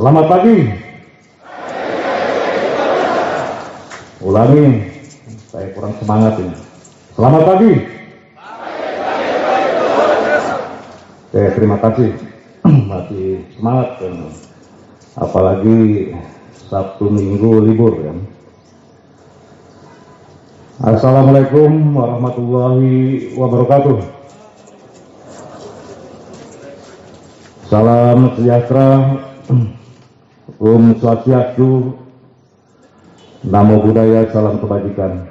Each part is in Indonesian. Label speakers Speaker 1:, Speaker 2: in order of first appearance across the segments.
Speaker 1: Selamat pagi. Ulangi, saya kurang semangat ini. Selamat pagi. Oke, terima kasih. Masih semangat kan. Apalagi Sabtu Minggu libur ya. Assalamualaikum warahmatullahi wabarakatuh. Salam sejahtera, Om Swastiastu, Namo Buddhaya, salam kebajikan.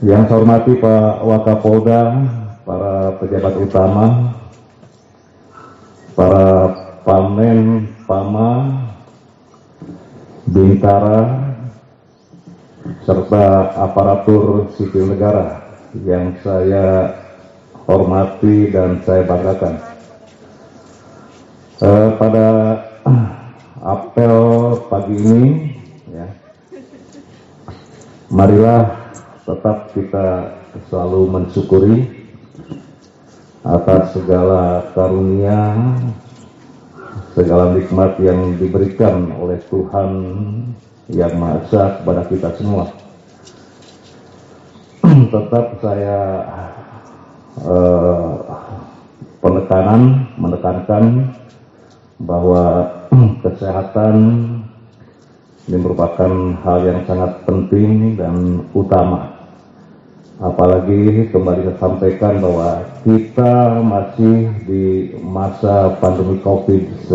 Speaker 1: Yang saya hormati Pak Wakapolda, para pejabat utama, para Pamen, Pama, Bintara, serta aparatur sipil negara yang saya hormati dan saya banggakan. Pada apel pagi ini, ya, marilah tetap kita selalu mensyukuri atas segala karunia, segala nikmat yang diberikan oleh Tuhan Yang Maha Esa kepada kita semua. Tetap saya menekankan bahwa kesehatan ini merupakan hal yang sangat penting dan utama. Apalagi kembali saya sampaikan bahwa kita masih di masa pandemi COVID-19.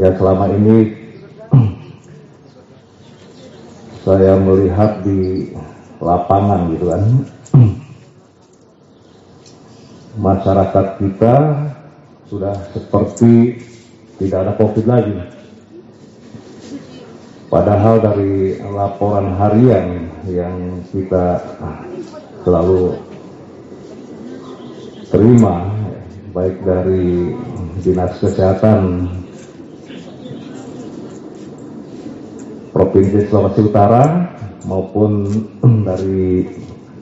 Speaker 1: Ya, selama ini saya melihat di lapangan gitu kan, masyarakat kita sudah seperti tidak ada COVID lagi. Padahal dari laporan harian yang kita selalu terima, baik dari Dinas Kesehatan Provinsi Sulawesi Utara maupun dari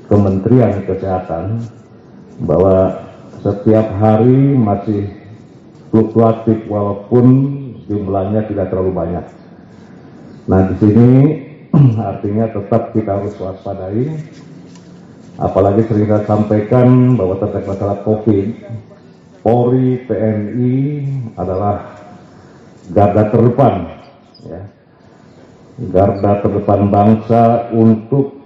Speaker 1: Kementerian Kesehatan, bahwa setiap hari masih fluktuatif walaupun jumlahnya tidak terlalu banyak. Nah, di sini artinya tetap kita harus waspadai, apalagi sering kita sampaikan bahwa terkait masalah COVID, Polri, TNI adalah garda terdepan, ya, garda terdepan bangsa untuk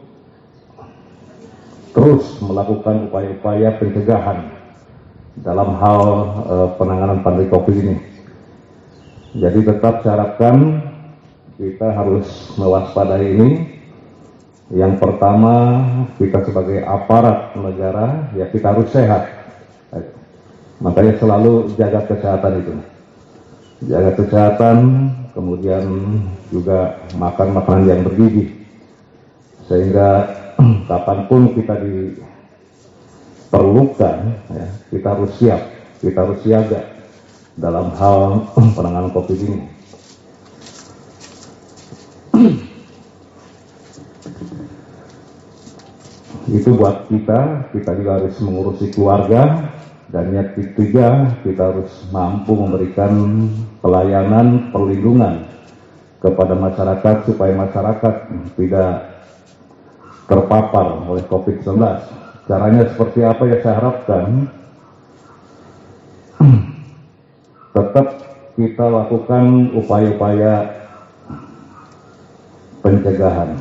Speaker 1: terus melakukan upaya-upaya pencegahan dalam hal penanganan pandemi COVID ini. Jadi tetap saya harapkan kita harus mewaspadai ini. Yang pertama, kita sebagai aparat negara, ya kita harus sehat. Makanya selalu jaga kesehatan itu. Jaga kesehatan, kemudian juga makan makanan yang bergizi, sehingga kapanpun kita diperlukan, ya, kita harus siap, kita harus siaga dalam hal penanganan COVID ini. Itu buat kita juga harus mengurusi keluarga. Dan yang ketiga, kita harus mampu memberikan pelayanan, perlindungan kepada masyarakat supaya masyarakat tidak terpapar oleh COVID-19. Caranya seperti apa ya, saya harapkan tetap kita lakukan upaya-upaya pencegahan.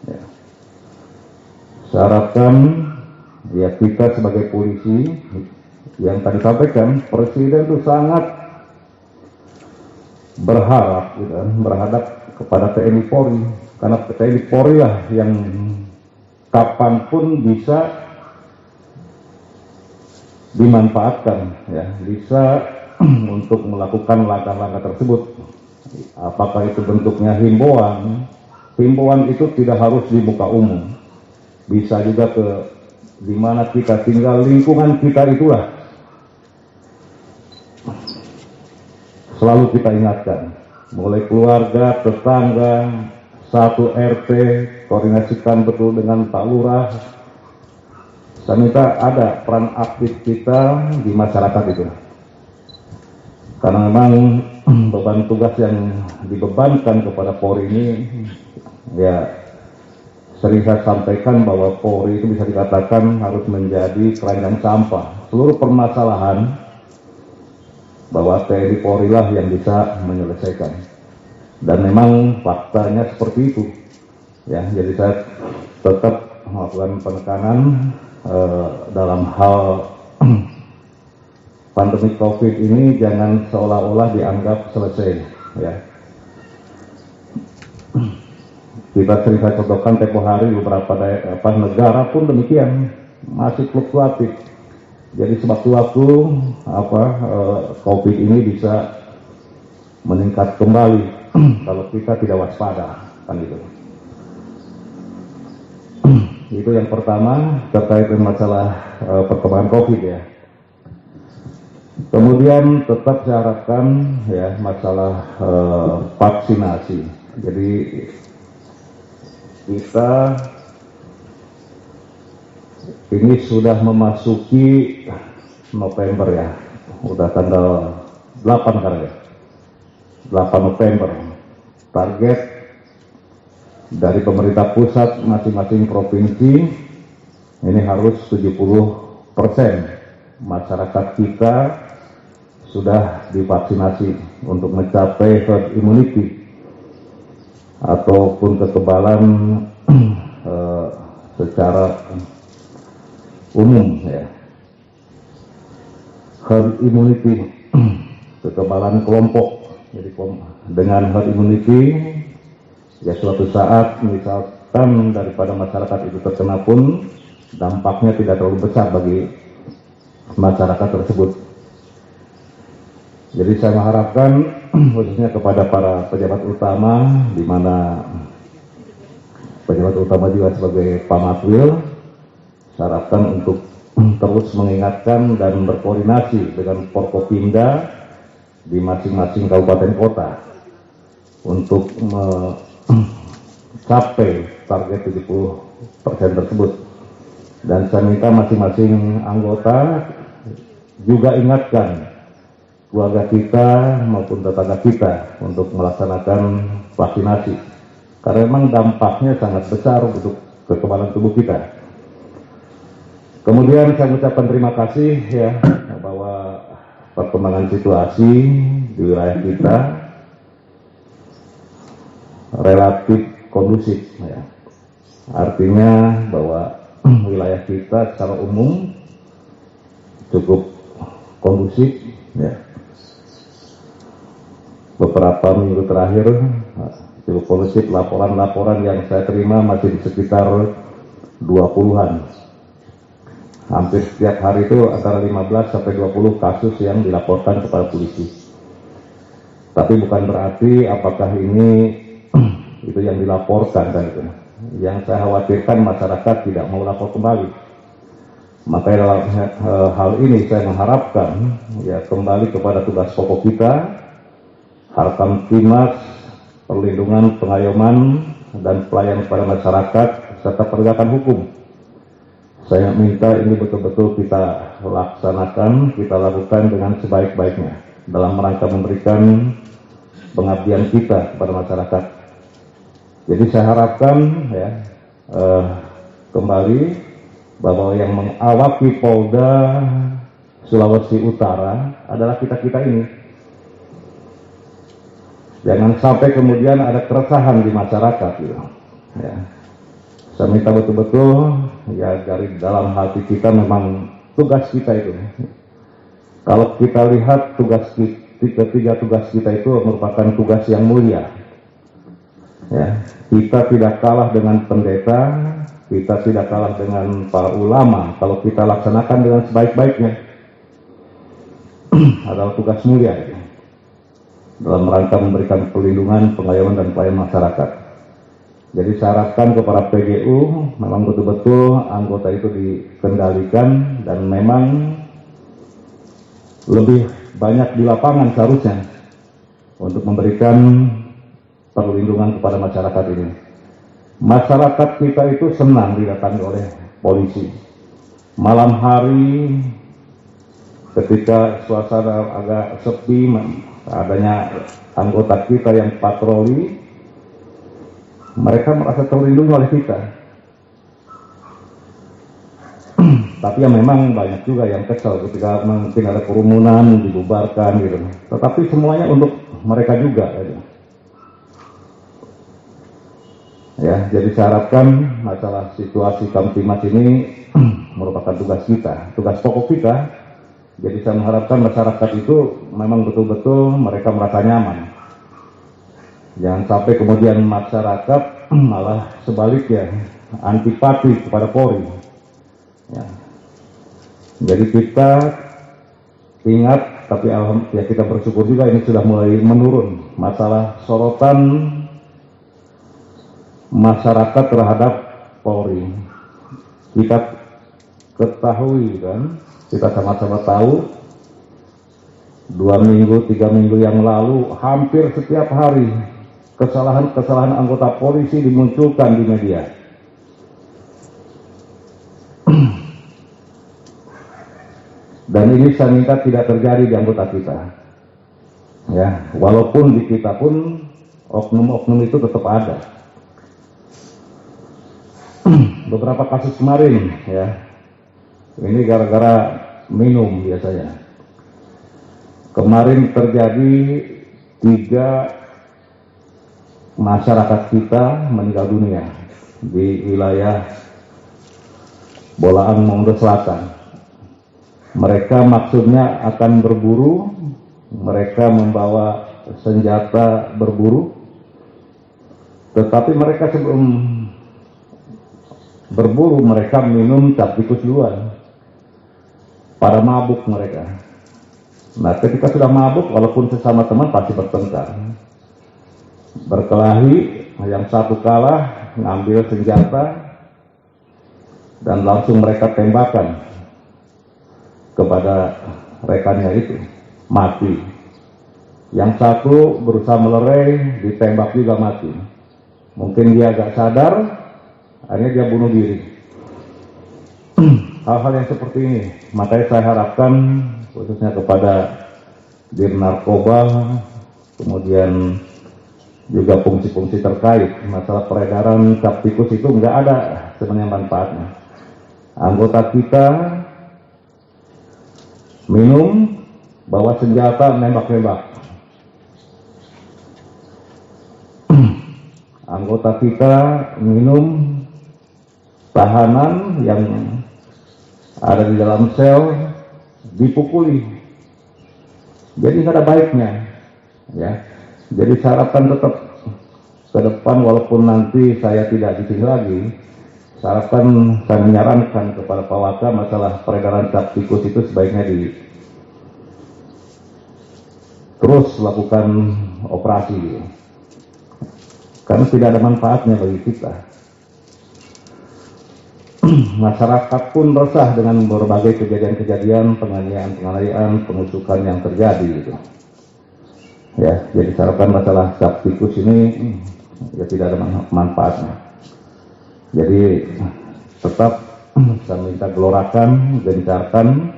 Speaker 1: Ya. Saya harapkan ya kita sebagai polisi, yang tadi sampaikan, Presiden itu sangat berharap, gitu, berhadap kepada TNI Polri, karena TNI Polri lah yang kapanpun bisa dimanfaatkan, ya, bisa untuk melakukan langkah-langkah tersebut. Apakah itu bentuknya himbauan? Himbauan itu tidak harus di muka umum, bisa juga ke di mana kita tinggal, lingkungan kita itulah selalu kita ingatkan, mulai keluarga, tetangga, satu RT, koordinasikan betul dengan Pak Lurah. Saya minta ada peran aktif kita di masyarakat itu. Karena memang beban tugas yang dibebankan kepada Polri ini, ya sering saya sampaikan bahwa Polri itu bisa dikatakan harus menjadi keranjang sampah. Seluruh permasalahan bahwa TNI Polri lah yang bisa menyelesaikan. Dan memang faktanya seperti itu. Ya, jadi saya tetap melakukan penekanan dalam hal pandemi COVID ini jangan seolah-olah dianggap selesai. Ya. Kita sering saya contohkan tempo hari beberapa negara pun demikian, masih fluktuatif. Jadi sewaktu-waktu COVID ini bisa meningkat kembali kalau kita tidak waspada, kan itu. Itu yang pertama terkait dengan masalah perkembangan COVID ya. Kemudian tetap saya harapkan ya masalah vaksinasi. Jadi kita ini sudah memasuki November ya, udah tanggal 8 kan ya, 8 November. Target dari pemerintah pusat masing-masing provinsi ini harus 70% masyarakat kita sudah divaksinasi untuk mencapai herd immunity ataupun kekebalan secara umum ya. Herd immunity kekebalan kelompok. Jadi dengan herd immunity ya suatu saat misalkan daripada masyarakat itu terkena pun dampaknya tidak terlalu besar bagi masyarakat tersebut. Jadi saya mengharapkan khususnya kepada para pejabat utama, di mana pejabat utama juga sebagai Pamatwil, saya harapkan untuk terus mengingatkan dan berkoordinasi dengan Forkopimda di masing-masing kabupaten kota untuk mencapai target 70% tersebut. Dan saya minta masing-masing anggota juga ingatkan keluarga kita maupun tetangga kita untuk melaksanakan vaksinasi. Karena memang dampaknya sangat besar untuk kekebalan tubuh kita. Kemudian saya mengucapkan terima kasih ya bahwa perkembangan situasi di wilayah kita relatif kondusif ya. Artinya bahwa wilayah kita secara umum cukup kondusif ya. Beberapa minggu terakhir cukup kondusif, laporan-laporan yang saya terima masih di sekitar 20-an. Hampir setiap hari itu antara 15 sampai 20 kasus yang dilaporkan kepada polisi. Tapi bukan berarti apakah ini itu yang dilaporkan kan itu. Yang saya khawatirkan masyarakat tidak mau lapor kembali. Maka dalam hal ini saya mengharapkan ya kembali kepada tugas pokok kita, harapan Timnas, perlindungan, pengayoman dan pelayanan kepada masyarakat serta penegakan hukum. Saya minta ini betul-betul kita laksanakan, kita lakukan dengan sebaik-baiknya dalam rangka memberikan pengabdian kita kepada masyarakat. Jadi saya harapkan ya kembali bahwa yang mengawaki Polda Sulawesi Utara adalah kita-kita ini. Jangan sampai kemudian ada keresahan di masyarakat gitu. Ya. Saya minta betul-betul ya dari dalam hati kita memang tugas kita itu. Kalau kita lihat ketiga tugas kita itu merupakan tugas yang mulia. Ya, kita tidak kalah dengan pendeta, kita tidak kalah dengan para ulama. Kalau kita laksanakan dengan sebaik-baiknya, adalah tugas mulia itu. Dalam rangka memberikan perlindungan, pengayoman dan pelayanan masyarakat. Jadi saya harapkan kepada PGU memang betul-betul anggota itu dikendalikan dan memang lebih banyak di lapangan seharusnya untuk memberikan perlindungan kepada masyarakat ini. Masyarakat kita itu senang didatangi oleh polisi. Malam hari ketika suasana agak sepi, adanya anggota kita yang patroli, mereka merasa terlindungi oleh kita. Tapi ya memang banyak juga yang kesal ketika mungkin ada kerumunan, dibubarkan gitu. Tetapi semuanya untuk mereka juga. Ya, jadi saya harapkan masalah situasi Kamtimas ini merupakan tugas kita, tugas pokok kita. Jadi saya mengharapkan masyarakat itu memang betul-betul mereka merasa nyaman. Jangan sampai kemudian masyarakat malah sebaliknya antipati kepada Polri. Ya. Jadi kita ingat, tapi ya kita bersyukur juga ini sudah mulai menurun masalah sorotan masyarakat terhadap Polri. Kita ketahui kan, kita sama-sama tahu 2 minggu, 3 minggu yang lalu hampir setiap hari kesalahan-kesalahan anggota polisi dimunculkan di media. Dan ini saya minta tidak terjadi di anggota kita. Ya, walaupun di kita pun oknum-oknum itu tetap ada. Beberapa kasus kemarin, ya, ini gara-gara minum biasanya. Kemarin terjadi 3 masyarakat kita meninggal dunia di wilayah Bolaang Mondo Selatan. Mereka maksudnya akan berburu, mereka membawa senjata berburu, tetapi mereka sebelum berburu mereka minum cap tikus duluan. Pada mabuk mereka. Nah, ketika sudah mabuk, walaupun sesama teman pasti bertengkar, berkelahi, yang satu kalah, ngambil senjata, dan langsung mereka tembakan kepada rekannya itu, mati. Yang satu berusaha melerai, ditembak juga mati. Mungkin dia agak sadar, akhirnya dia bunuh diri. Hal-hal yang seperti ini, makanya saya harapkan khususnya kepada Dir Narkoba, kemudian juga fungsi-fungsi terkait masalah peredaran cap tikus itu nggak ada sebenarnya manfaatnya. Anggota kita minum, bawa senjata, nembak-nembak. Anggota kita minum, tahanan yang ada di dalam sel dipukuli. Jadi nggak ada baiknya, ya. Jadi saya harapkan tetap ke depan, walaupun nanti saya tidak di sini lagi, saya menyarankan kepada Pak Waka masalah peredaran cap tikus itu sebaiknya terus lakukan operasi, karena tidak ada manfaatnya bagi kita. Masyarakat pun resah dengan berbagai kejadian-kejadian penganiayaan, penusukan yang terjadi gitu. Ya, jadi saya harapkan masalah cap tikus ini ya tidak ada manfaatnya. Jadi tetap saya minta gelorakan, gencarkan.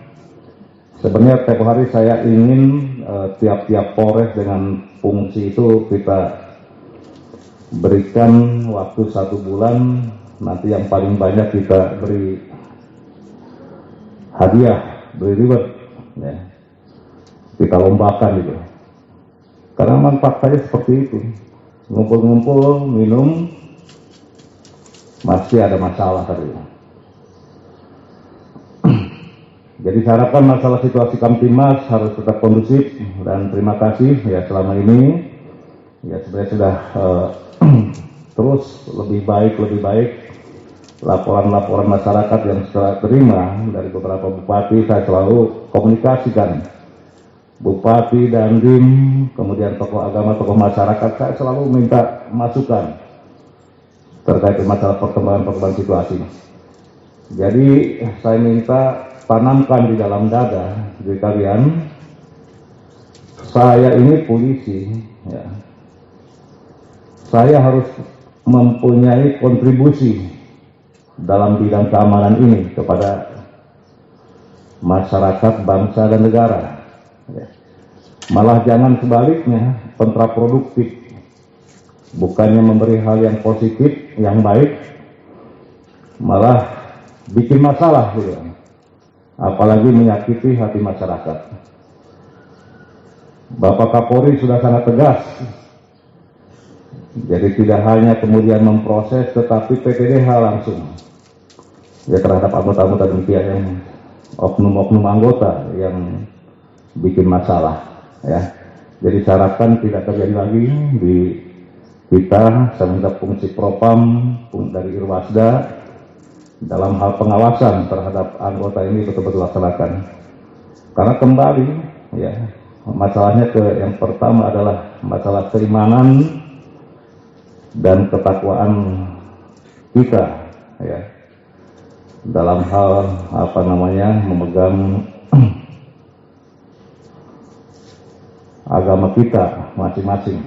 Speaker 1: Sebenarnya tiap hari saya ingin tiap-tiap Polres dengan fungsi itu kita berikan waktu 1 bulan, nanti yang paling banyak kita beri hadiah, beri reward, ya. Kita lombakan gitu. Karena memang faktanya seperti itu, ngumpul-ngumpul, minum, masih ada masalah tadi. Jadi saya harapkan masalah situasi Kamtimas harus tetap kondusif, dan terima kasih ya selama ini ya sebenarnya sudah terus lebih baik laporan-laporan masyarakat yang saya terima dari beberapa bupati. Saya selalu komunikasikan bupati dan Dandim, kemudian tokoh agama, tokoh masyarakat, saya selalu minta masukan terkait masalah perkembangan situasi. Jadi saya minta tanamkan di dalam dada di kalian, saya ini polisi, ya. Saya harus mempunyai kontribusi dalam bidang keamanan ini kepada masyarakat, bangsa, dan negara. Ya. Malah jangan sebaliknya, kontraproduktif. Bukannya memberi hal yang positif, yang baik, malah bikin masalah gitu. Apalagi menyakiti hati masyarakat. Bapak Kapolri sudah sangat tegas. Jadi tidak hanya kemudian memproses, tetapi PTDH langsung ya terhadap anggota-anggota demikian yang oknum-oknum anggota yang bikin masalah. Ya, jadi syaratkan tidak terjadi lagi di kita. Saya minta fungsi Propam dari Irwasda dalam hal pengawasan terhadap anggota ini betul-betul laksanakan. Karena kembali, ya, masalahnya yang pertama adalah masalah keimanan dan ketakwaan kita, ya, dalam hal memegang agama kita masing-masing.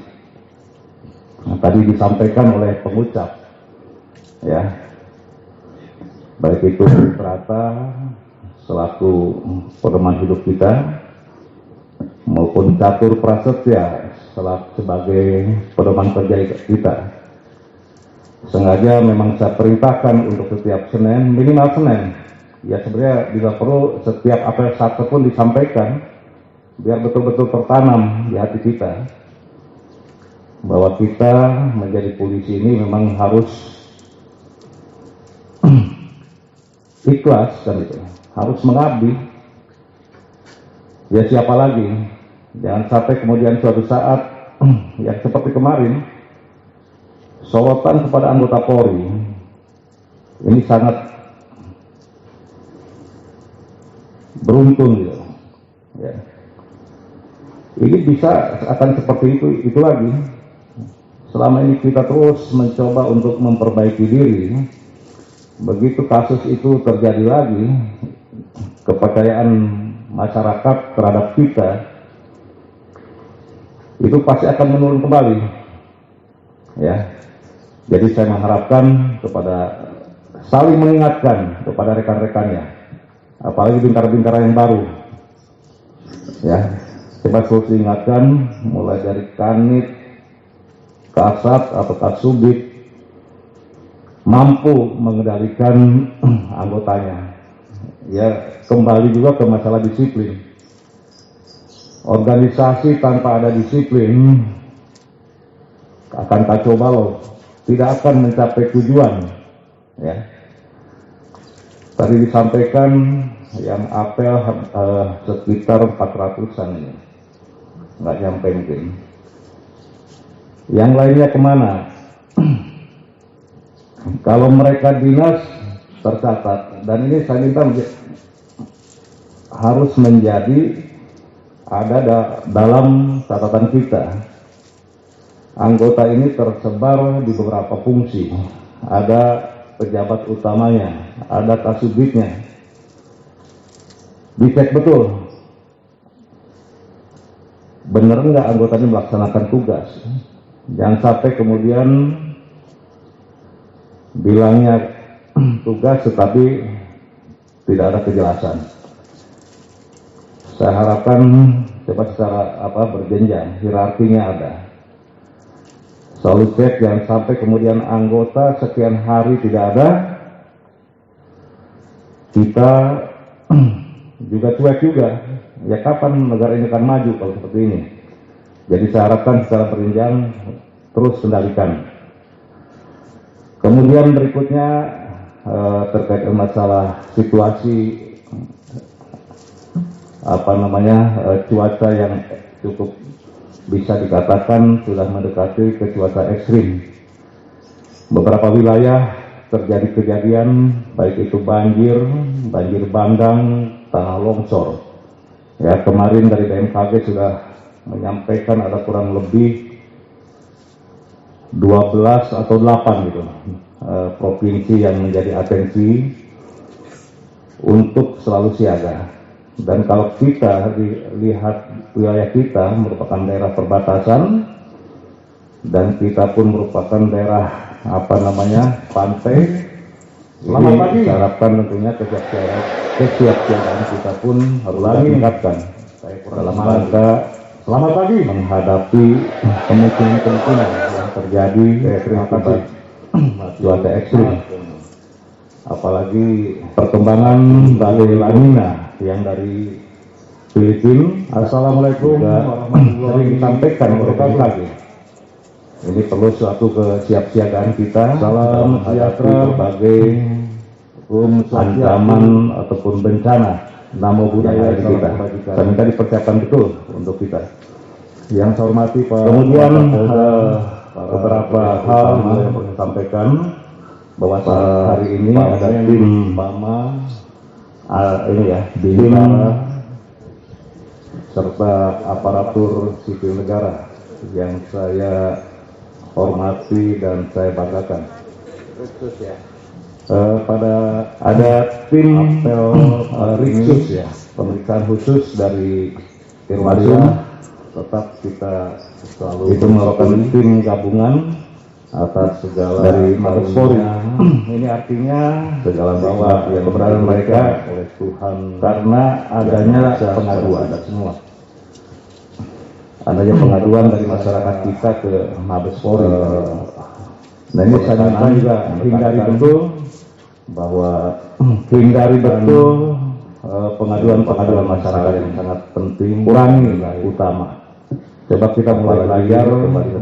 Speaker 1: Nah, tadi disampaikan oleh pengucap, ya, baik itu Prata selaku pedoman hidup kita maupun Catur Prasetya sebagai pedoman kerja kita. Sengaja memang saya perintahkan untuk setiap Senin, minimal Senin, ya sebenarnya bila perlu setiap apel satu pun disampaikan, biar betul-betul tertanam di hati kita, bahwa kita menjadi polisi ini memang harus ikhlas, kan itu, harus mengabdi. Ya siapa lagi? Jangan sampai kemudian suatu saat yang seperti kemarin, sorotan kepada anggota Polri ini sangat beruntun gitu. Ya. Ini bisa akan seperti itu lagi. Selama ini kita terus mencoba untuk memperbaiki diri. Begitu kasus itu terjadi lagi, kepercayaan masyarakat terhadap kita itu pasti akan menurun kembali. Ya, jadi saya mengharapkan kepada saling mengingatkan kepada rekan-rekannya, apalagi bintara-bintara yang baru. Ya, coba terus diingatkan mulai dari Kanit, Kasat atau Kasubit mampu mengendalikan anggotanya. Ya, kembali juga ke masalah disiplin. Organisasi tanpa ada disiplin akan kacau balau, tidak akan mencapai tujuan. Ya, tadi disampaikan yang apel sekitar 400-an ini, nggak nyampe mungkin. Yang lainnya kemana? Kalau mereka dinas tercatat, dan ini saya minta harus menjadi ada dalam catatan kita. Anggota ini tersebar di beberapa fungsi. Ada pejabat utamanya, ada kasubitnya. Dicek betul, benar nggak anggota ini melaksanakan tugas. Jangan sampai kemudian bilangnya tugas tetapi tidak ada kejelasan. Saya harapkan coba secara berjenjang, hierarkinya ada. Selalu cek, jangan sampai kemudian anggota sekian hari tidak ada, kita juga cuek juga. Ya kapan negara ini akan maju kalau seperti ini? Jadi saya harapkan secara berjenjang terus kendalikan. Kemudian berikutnya terkait masalah situasi cuaca yang cukup bisa dikatakan sudah mendekati ke cuaca ekstrim. Beberapa wilayah terjadi kejadian baik itu banjir bandang, tanah longsor. Ya, kemarin dari BMKG sudah menyampaikan ada kurang lebih 12 atau 8 gitu provinsi yang menjadi atensi untuk selalu siaga. Dan kalau kita lihat wilayah kita merupakan daerah perbatasan dan kita pun merupakan daerah pantai, Selamat pagi. Saya harapkan tentunya kesiapsiagaan kita pun harus ditingkatkan dalam rangka selamat pagi menghadapi kemungkinan yang terjadi akibat cuaca ekstrim, apalagi perkembangan badai La Nina yang dari Filipina. Assalamualaikum warahmatullahi wabarakatuh. Disampaikan oleh lagi. Ini perlu suatu kesiapsiagaan kita. Salam sejahtera berbagai ancaman ataupun bencana namo budaya kita. Saya minta dipersiapkan betul untuk kita. Yang saya hormati Pak. Kemudian beberapa hal yang perlu sampaikan bahwa hari ini ada tim Bama ini ya, Bintara serta aparatur sipil negara yang saya hormati dan saya banggakan. Pada ada tim apel Riksus ya, pemeriksaan khusus dari Irwasum, tetap kita selalu itu merupakan tim gabungan atas segala dari Mabes Polri. Ini artinya segala bahwa keberadaan mereka oleh Tuhan karena adanya pengaduan semua. Adanya pengaduan dari masyarakat kita ke Mabes Polri. Nah ini saya minta juga hindari betul bahwa pengaduan masyarakat yang sangat penting, kurangi utama. Coba kita mulai belajar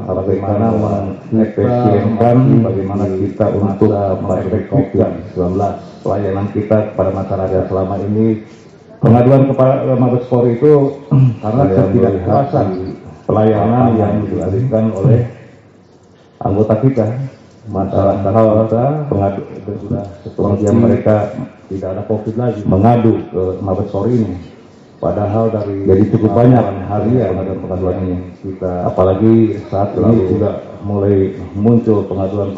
Speaker 1: bagaimana mengefisienkan bagaimana kita untuk mengefektifkan pelayanan kita kepada masyarakat selama ini. Pengaduan kepada Mabes Polri itu karena ketidakpuasan pelayanan yang diberikan oleh anggota kita, masyarakat kita kemudian mereka tidak ada COVID lagi mengadu ke Mabes Polri ini. Padahal dari jadi cukup banyak harian ada pengaduan ini kita, apalagi saat ini juga mulai muncul pengaduan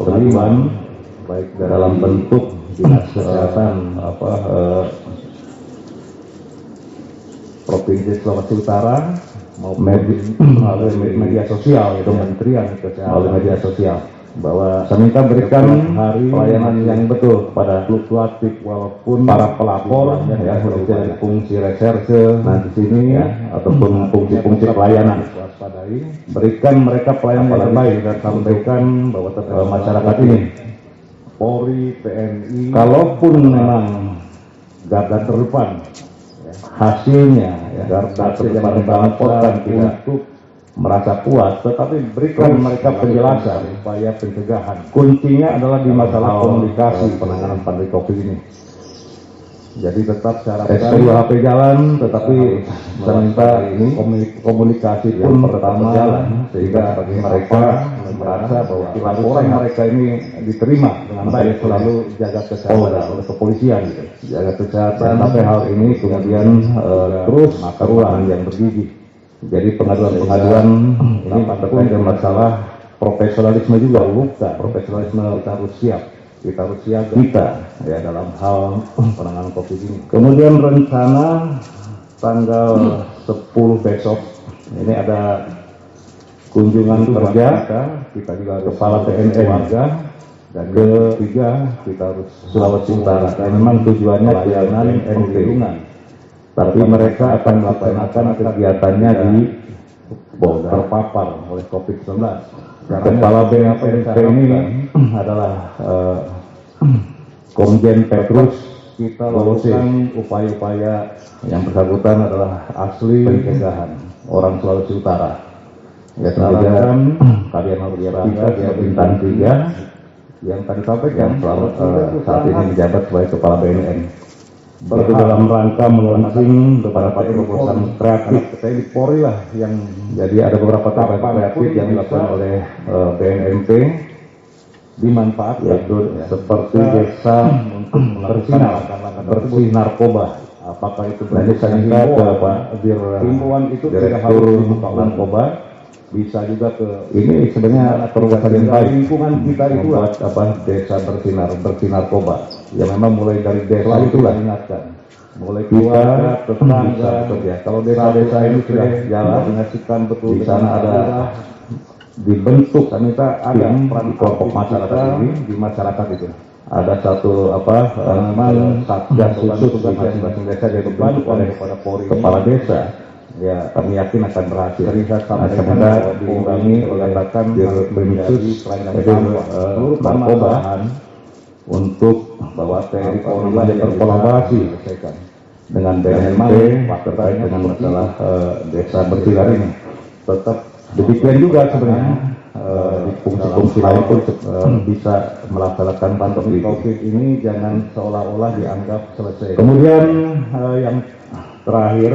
Speaker 1: baik dalam bentuk dinas kesehatan Provinsi Sulawesi Utara maupun melalui media sosial, Kementerian Kesehatan melalui media sosial, bahwa saya minta berikan pelayanan yang betul pada fluktuatif walaupun para pelapor ya dari fungsi reserse nanti sini ya ataupun fungsi-fungsi pelayanan berikan mereka pelayanan yang terbaik dan sampaikan bahwa masyarakat ini Polri, TNI kalaupun memang garda terdepan hasilnya ya garda terdepan melaporkan untuk merasa puas, tetapi berikan mereka penjelasan upaya pencegahan. Kuncinya adalah di masalah komunikasi penanganan pandemi COVID ini. Jadi tetap cara SPU-HP jalan, tetapi saya minta ini komunikasi pun pertama jalan sehingga bagi mereka merasa bahwa laporan mereka ini diterima dengan baik, selalu jaga kesehatan oleh kepolisian, gitu. Jaga kesehatan sampai hal ini kemudian terus berulang yang bergigi. Jadi pengaduan-pengaduan ini terkait dengan masalah profesionalisme juga, profesionalisme kita harus siap, kita harus siaga ya dalam hal penanganan COVID ini. Kemudian rencana tanggal 10 besok ini ada kunjungan kerja kita juga kepala TNI warga, dan ketiga kita harus Sulawesi Utara. Dan memang tujuannya pelayanan lingkungan. Tapi mereka akan melaksanakan kegiatannya di terpapar oleh COVID-19. Kepala BNPB ini adalah Komjen Petrus. Kita lakukan upaya-upaya yang bersangkutan adalah asli pencegahan orang Sulawesi Utara. Ya sarankan kalian harus dia bintang 3 yang tadi sampaikan saat ini menjabat sebagai kepala BNN. Itu dalam rangka melaunching beberapa proposal kreatif TNI Polri lah yang jadi ada beberapa tahap kreatif yang dilakukan oleh BNNP dimanfaat yaitu seperti desa untuk bersih narkoba. Apakah itu berarti ke Pak Himbauan itu tidak harus narkoba, bisa juga ke ini sebenarnya program yang baik lingkungan kita itu buat desa bersih narkoba ya memang mulai dari desa itulah ingatkan mulai keluarga tetangga ya kalau desa-desa ini sudah jalan mengasihkan betul di sana ada dibentuk
Speaker 2: kita ada
Speaker 1: tim
Speaker 2: peran
Speaker 1: di kelompok
Speaker 2: aktif
Speaker 1: masyarakat
Speaker 2: kita
Speaker 1: ini.
Speaker 2: di masyarakat itu.
Speaker 1: Ada satu
Speaker 2: Memang
Speaker 1: satgas khusus di
Speaker 2: tugas
Speaker 1: masing-masing desa yang
Speaker 2: dibentuk
Speaker 1: dibentuk oleh
Speaker 2: kepada Polri
Speaker 1: kepala desa.
Speaker 2: ya
Speaker 1: Kami yakin akan berhasil.
Speaker 2: tadi saya sampaikan
Speaker 1: Semoga
Speaker 2: bahwa
Speaker 1: diimbangi oleh
Speaker 2: katakan
Speaker 1: menjadi
Speaker 2: seluruh
Speaker 1: narkoba
Speaker 2: permasalahan
Speaker 1: untuk
Speaker 2: bahwa TNI Polri
Speaker 1: menjadi berkolaborasi
Speaker 2: selesaikan.
Speaker 1: dengan BNP terkait dengan masalah desa berkilar ini.
Speaker 2: Tetap
Speaker 1: Demikian juga sebenarnya di fungsi-fungsi lain pun bisa melaksanakan pandemi
Speaker 2: COVID ini jangan seolah-olah dianggap selesai.
Speaker 1: Kemudian yang terakhir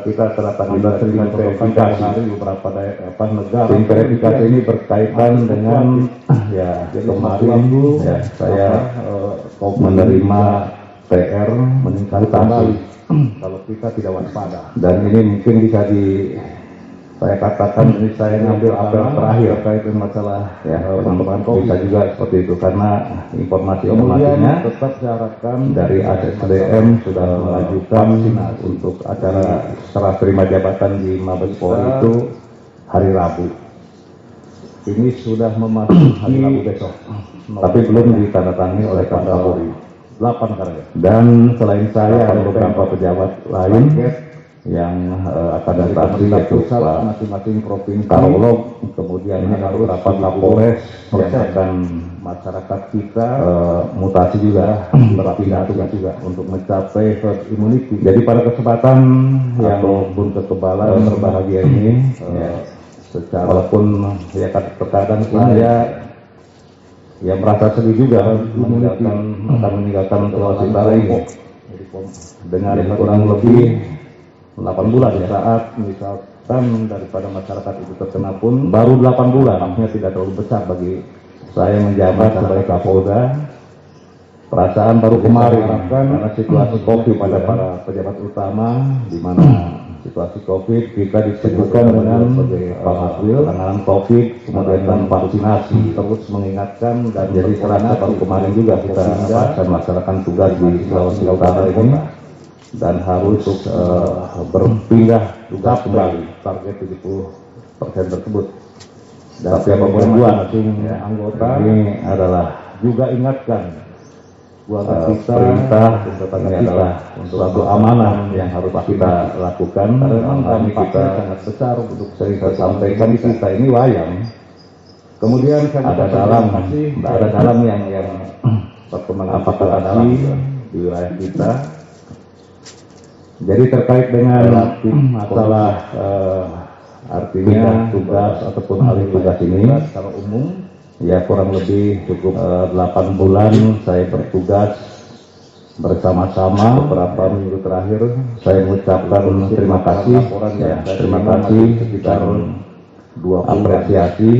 Speaker 1: kita teratangi
Speaker 2: Dengan
Speaker 1: verifikasi.
Speaker 2: hari beberapa negara.
Speaker 1: Tim verifikasi ini berkaitan dengan ya
Speaker 2: Jadi
Speaker 1: kemarin
Speaker 2: sewaktu-waktu,
Speaker 1: ya saya menerima PR
Speaker 2: meningkat
Speaker 1: mutasi
Speaker 2: kembali kalau kita tidak waspada.
Speaker 1: dan ini mungkin bisa saya katakan ini saya ngambil apel terakhir
Speaker 2: terkait dengan masalah
Speaker 1: ya
Speaker 2: pengembangan
Speaker 1: bisa
Speaker 2: COVID.
Speaker 1: juga seperti itu karena
Speaker 2: Kemudian
Speaker 1: informasinya
Speaker 2: tetap saya harapkan
Speaker 1: dari ASDM sudah mengajukan untuk acara serah terima jabatan di Mabes Polri itu hari Rabu,
Speaker 2: ini sudah memasuki hari Rabu besok.
Speaker 1: tapi belum ditandatangani oleh Kapolri.
Speaker 2: 8 karya.
Speaker 1: Dan selain saya ada beberapa pejabat lain yang akan datang yaitu
Speaker 2: Pusat
Speaker 1: Pak
Speaker 2: masing-masing provinsi.
Speaker 1: Karolog, kemudian ada beberapa Kapolres yang akan
Speaker 2: Masyarakat kita
Speaker 1: mutasi juga
Speaker 2: berpindah tugas juga untuk mencapai herd immunity.
Speaker 1: Jadi pada kesempatan yang
Speaker 2: Ataupun kekebalan
Speaker 1: berbahagia ini,
Speaker 2: secara
Speaker 1: walaupun ya terkadang saya ya merasa sedih juga akan meninggalkan Sulawesi Utara ini dengan kurang lebih 8 bulan ya.
Speaker 2: saat misalkan daripada masyarakat itu terkena pun
Speaker 1: Baru 8 bulan
Speaker 2: dampaknya tidak terlalu besar bagi
Speaker 1: saya menjabat sebagai Kapolda. Perasaan baru kemarin karena situasi COVID
Speaker 2: pada
Speaker 1: ya.
Speaker 2: para pejabat utama di mana situasi COVID
Speaker 1: Kita disebutkan dengan penanganan COVID, kemudian dan vaksinasi.
Speaker 2: terus mengingatkan dan
Speaker 1: Jadi serasa baru kemarin juga kita akan melaksanakan tugas di Sulawesi Utara ini dan harus berpindah tugas kembali
Speaker 2: target 70% tersebut.
Speaker 1: Dan tapi apapun buat
Speaker 2: Anggota
Speaker 1: ini adalah
Speaker 2: juga ingatkan keluarga kita
Speaker 1: perintah
Speaker 2: tetangga
Speaker 1: ini
Speaker 2: kita
Speaker 1: adalah suatu amanah yang harus kita lakukan.
Speaker 2: karena memang
Speaker 1: Kami
Speaker 2: dampaknya
Speaker 1: kita
Speaker 2: sangat besar untuk
Speaker 1: sering saya sampaikan kita ini wayang.
Speaker 2: kemudian saya
Speaker 1: Ada dalam yang
Speaker 2: perkembangan
Speaker 1: apakah ada dalam di wilayah kita. Jadi terkait dengan masalah artinya tugas ataupun alih tugas ini
Speaker 2: secara umum
Speaker 1: ya kurang lebih cukup 8 bulan saya bertugas bersama-sama. Beberapa minggu terakhir saya mengucapkan terima kasih terima kasih sekitar 20 apresiasi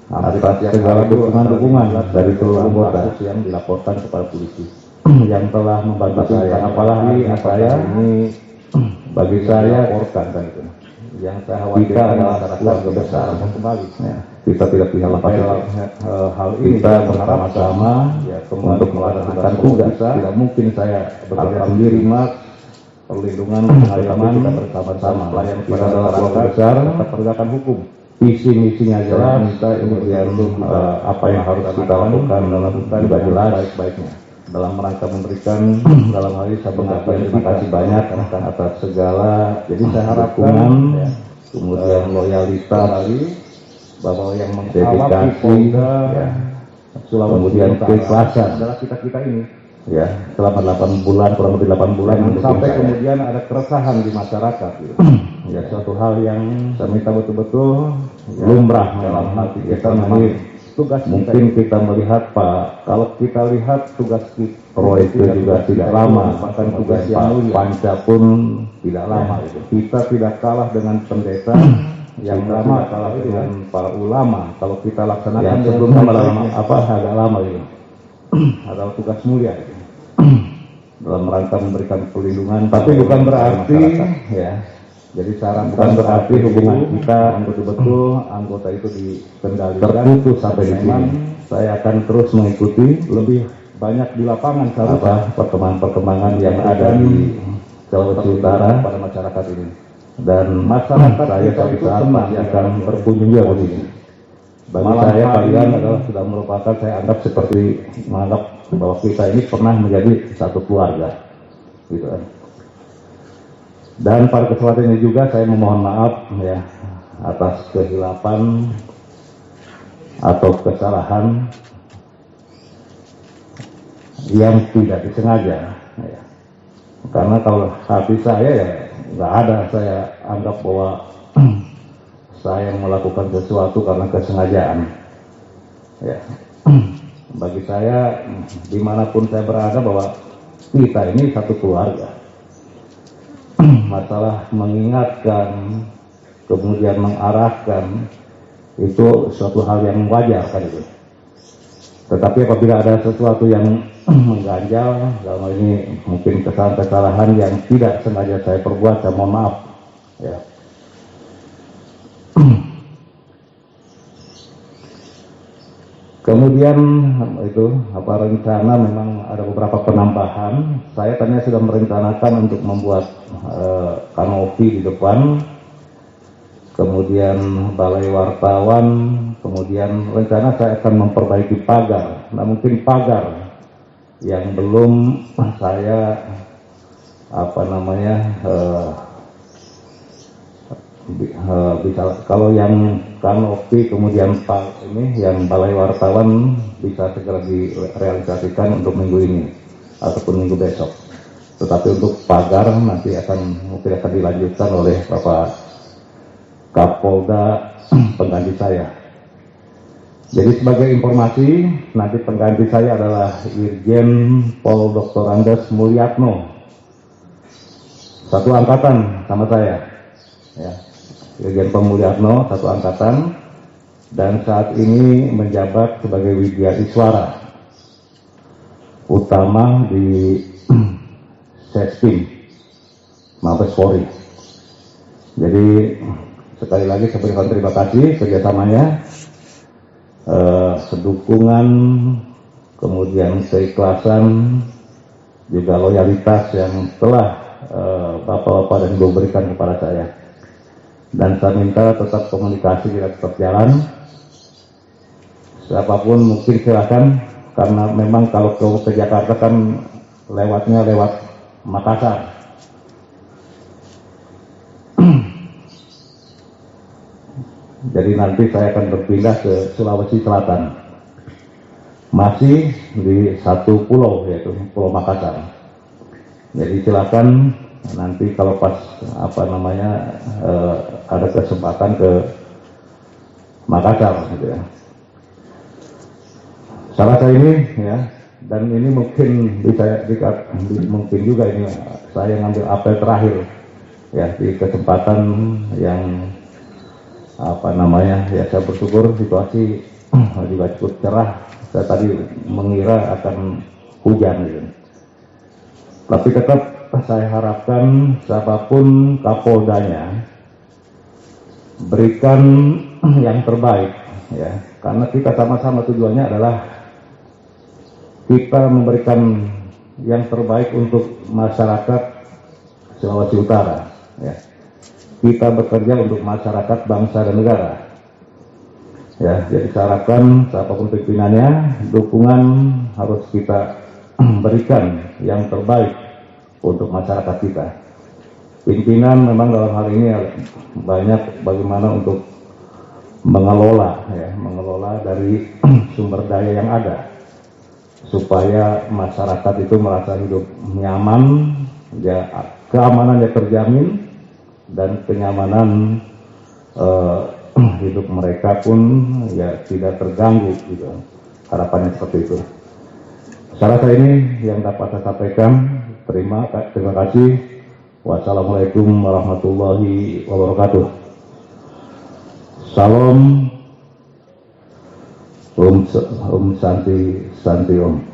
Speaker 1: atas segala dukungan dari seluruh anggota
Speaker 2: yang dilaporkan kepada polisi
Speaker 1: yang telah membantu saya, apalagi saya
Speaker 2: ini
Speaker 1: bagi saya
Speaker 2: laporkan kan itu yang saya
Speaker 1: kita
Speaker 2: khawatirkan
Speaker 1: adalah
Speaker 2: masyarakat
Speaker 1: keluarga besar.
Speaker 2: kembali
Speaker 1: Ya, kita tidak bisa lepas
Speaker 2: hal ini
Speaker 1: kita bersama-sama untuk melaksanakan tugas. Tidak mungkin saya bekerja sendiri, mas. Perlindungan pengalaman kita bersama-sama. Kita adalah keluarga besar.
Speaker 2: tetap penegakan hukum.
Speaker 1: Visi misinya jelas. Kemudian apa yang harus kita lakukan juga jelas.
Speaker 2: Baik-baiknya
Speaker 1: Dalam rangka memberikan dalam hal ini saya mengucapkan terima kasih banyak atas segala
Speaker 2: jadi saya harapkan
Speaker 1: dukungan, kemudian loyalitas,
Speaker 2: bahwa yang
Speaker 1: dedikasi,
Speaker 2: mengawasi Polda
Speaker 1: Sulawesi kemudian keikhlasan
Speaker 2: adalah kita ini
Speaker 1: ya selama 8 bulan kurang lebih 8 bulan mendukung
Speaker 2: sampai
Speaker 1: saya.
Speaker 2: kemudian ada keresahan di masyarakat gitu.
Speaker 1: Ya suatu hal yang
Speaker 2: Saya minta betul-betul
Speaker 1: lumrah
Speaker 2: dalam
Speaker 1: memang
Speaker 2: hati
Speaker 1: kita
Speaker 2: kita
Speaker 1: ini
Speaker 2: tugas
Speaker 1: mungkin kita melihat Pak
Speaker 2: kalau kita lihat tugas kita
Speaker 1: Pro itu juga tidak lama,
Speaker 2: bahkan tugas
Speaker 1: Pak
Speaker 2: yang mulia
Speaker 1: Panca pun
Speaker 2: tidak lama itu.
Speaker 1: kita tidak kalah dengan pendeta
Speaker 2: yang
Speaker 1: kita
Speaker 2: lama
Speaker 1: tidak kalah dengan
Speaker 2: para ulama kalau kita laksanakan
Speaker 1: yang
Speaker 2: dengan
Speaker 1: sebelumnya malah
Speaker 2: baik,
Speaker 1: agak lama gitu
Speaker 2: adalah tugas mulia itu.
Speaker 1: dalam rangka memberikan perlindungan,
Speaker 2: Tapi bukan berarti
Speaker 1: ya
Speaker 2: jadi saran
Speaker 1: bukan berarti hubungan kita
Speaker 2: yang betul-betul anggota itu dikendalikan
Speaker 1: terputus sampai di
Speaker 2: memang
Speaker 1: sini. Saya akan terus mengikuti
Speaker 2: lebih banyak di lapangan seharusnya
Speaker 1: perkembangan-perkembangan yang ada di Sulawesi Utara
Speaker 2: pada masyarakat ini.
Speaker 1: dan
Speaker 2: Masyarakat
Speaker 1: saya
Speaker 2: kita
Speaker 1: suatu
Speaker 2: itu
Speaker 1: saat
Speaker 2: senang
Speaker 1: pasti akan berkunjung juga ke sini. Bagi saya kalian adalah sudah merupakan, saya anggap seperti menganggap bahwa kita ini pernah menjadi satu keluarga, gitu kan. Dan pada kesempatan ini juga saya memohon maaf ya atas kehilapan atau kesalahan yang tidak disengaja. Ya. Karena kalau hati saya ya nggak ada saya anggap bahwa saya melakukan sesuatu karena kesengajaan. Ya. Bagi saya dimanapun saya berada bahwa kita ini satu keluarga. Masalah mengingatkan kemudian mengarahkan itu suatu hal yang wajar kan itu. Tetapi apabila ada sesuatu yang mengganjal, dalam hal ini mungkin kesalahan-kesalahan yang tidak sengaja saya perbuat, saya mohon maaf. Ya. Kemudian itu rencana memang ada beberapa penambahan. Saya tadinya sudah merencanakan untuk membuat kanopi di depan, kemudian balai wartawan, kemudian rencana saya akan memperbaiki pagar. Nah mungkin pagar yang belum saya bisa, kalau yang kanopi kemudian ini yang balai wartawan bisa segera direalisasikan untuk minggu ini ataupun minggu besok. Tetapi untuk pagar nanti mungkin akan dilanjutkan oleh Bapak Kapolda pengganti saya. Jadi sebagai informasi, nanti pengganti saya adalah Irjen Pol Dr. Andes Mulyatno, satu angkatan sama saya. Ya. Irjen Pol Mulyatno, satu angkatan, dan saat ini menjabat sebagai Widya Iswara utama di Sestim Mabes Polri. Jadi sekali lagi saya berikan terima kasih kerjasamanya, sedukungan, kemudian keikhlasan, juga loyalitas yang telah Bapak-Bapak dan Ibu berikan kepada saya. Dan saya minta tetap komunikasi kita tetap jalan. Siapapun mungkin silakan, karena memang kalau ke Jakarta kan lewatnya lewat Makassar. Jadi nanti saya akan berpindah ke Sulawesi Selatan, masih di satu pulau, yaitu Pulau Makassar. Jadi silakan nanti kalau pas ada kesempatan ke Makassar, gitu ya. Salah saya ini ya, dan ini mungkin mungkin juga ini saya ngambil apel terakhir ya di kesempatan yang ya saya bersyukur situasi juga cukup cerah. Saya tadi mengira akan hujan gitu. Tapi tetap saya harapkan siapapun Kapoldanya berikan yang terbaik ya, karena kita sama-sama tujuannya adalah kita memberikan yang terbaik untuk masyarakat Sulawesi Utara ya. Kita bekerja untuk masyarakat, bangsa dan negara. Ya, jadi saya harapkan siapapun pimpinannya, dukungan harus kita berikan yang terbaik untuk masyarakat kita. Pimpinan memang dalam hal ini banyak bagaimana untuk mengelola dari sumber daya yang ada, supaya masyarakat itu merasa hidup nyaman, ya keamanannya terjamin, dan kenyamanan hidup mereka pun ya tidak terganggu gitu. Harapannya seperti itu. Saya rasa ini yang dapat saya sampaikan. Terima kasih. Wassalamualaikum warahmatullahi wabarakatuh. Salam. Om Santi Om.